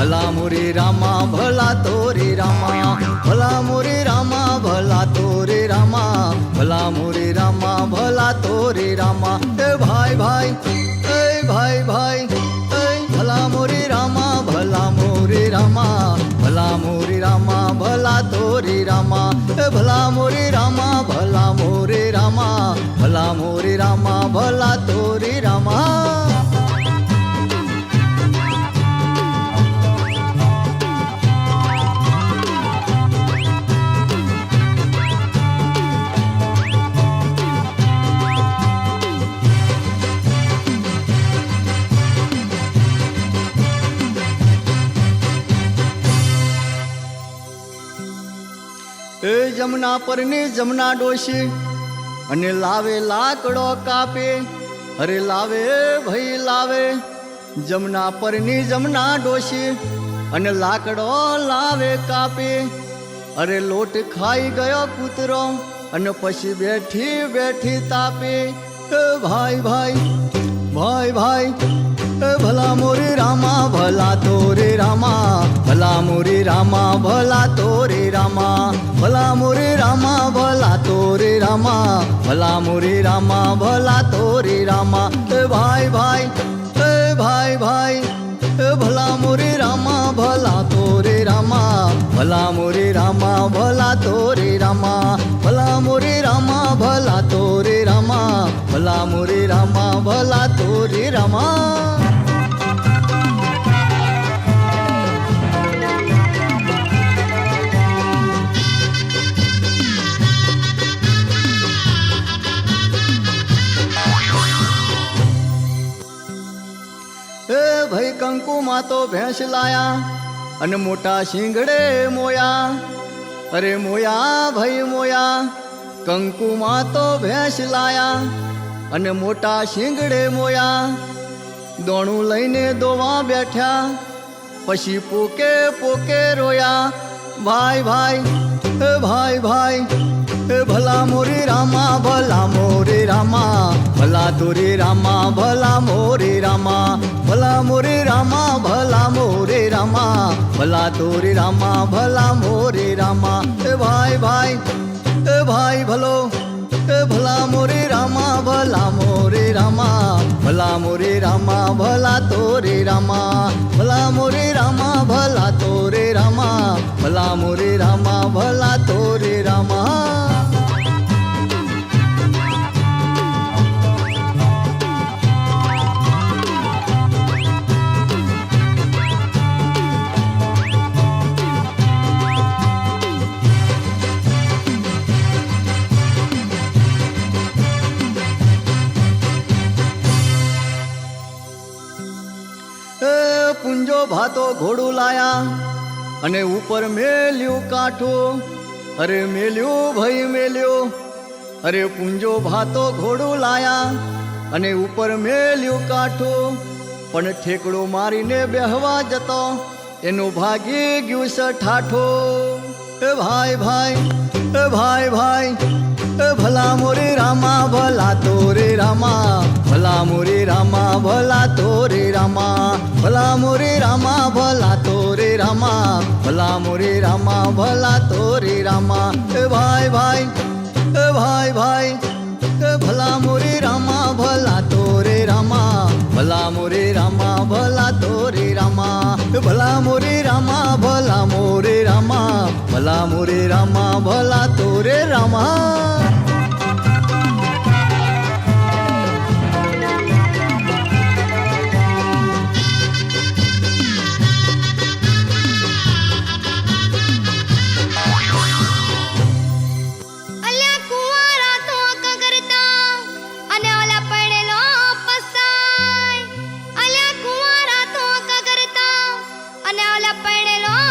ભલા મોરે રામા ભલા તો રે રામા ભલા મોરે રામા ભલા તો રે રામા ભલા મોરે રામા ભલા તો રે રામા એ ભાઈ ભાઈ એ ભલા મોરે રામા ભલા મોરે રામા ભલા મોરે રામા ભલા તો રે રામા એ ભલા મોરે રામા ભલા મોરે રામા ભલા મોરે રામા ભલા તો રે રામા એ જમના પરની જમના ડોશી અને લાવે લાકડો કાપે અરે લાવે ભાઈ લાવે જમના પરની જમના ડોશી અને લાકડો લાવે કાપે અરે લોટ ખાઈ ગયો કૂતરો અને પછી બેઠી બેઠી તાપે ભાઈ ભાઈ ભાઈ ભાઈ ભલા મોરે રામા ભલા તો રે રામા ભલા મોરે રામા ભલા તો રે રામા ભલા મોરે રામા ભલા તો રે રામા ભલા મોરે રામા ભલા તો રે રામા ભાઈ ભાઈ ભાઈ ભલા મોરે રામા ભલા તો રે રામા ભલા મોરે રામા ભલા તો રે રામા ભલા મોરે રામા ભલા તો રે રામા ભલા મોરે રામા ભલા તો રે રામા ભાઈ કંકુ માં તો ભેંસ લાયા અને મોટા શીંગડે મોયા અરે મોયા ભાઈ મોયા કંકુ માં તો ભેંસ લાયા અને મોટા શીંગડે મોયા દોણું લઈને દોવા બેઠ્યા પછી પોકે પોકે રોયા ભાઈ ભાઈ ભાઈ ભલા મોરે રામા ભલા મોરે રામા ભલા તો રે રામા ભલા મોરે રામા ભલા મોરે રામા ભલા મોરે રામા ભલા તો રે રામા ભલા મોરે રામા ભાઈ ભાઈ ભલો ભલા મોરે રામા ભલા મોરે રામા ભલા મોરે રામા ભલા તો રે રામા ભલા મોરે રામા ભલા તો રે રામા ભલા મોરે રામા ભલા તો રે રામા પૂંજો ભાતો ઘોડું લાયા અને ઉપર મેલ્યું કાઠું અરે મેલ્યું ભાઈ મેલ્યું અરે પૂંજો ભાતો ઘોડું લાયા અને ઉપર મેલ્યું કાઠું પણ ઠેકડો મારીને બેહવા જતો એનું ભાગી ગયું છે ઠાઠો ભાઈ ભાઈ ભલા મોરે રામા ભલા તો રે રામા ભલા મોરે રામા ભલા તો રે રામા ભલા મોરે રામા ભલા તો રે રામા ભલા મોરે રામા ભલા તો રે રામા ભાઈ ભાઈ ભલા મોરે રામા ભલા તો રે રામા ભલા મોરે રામા ભલા તો રે રામા ભલા મોરે રામા ભલા મોરે રામા ભલા મોરે રામા ભલા તો રે રામા પરણેલો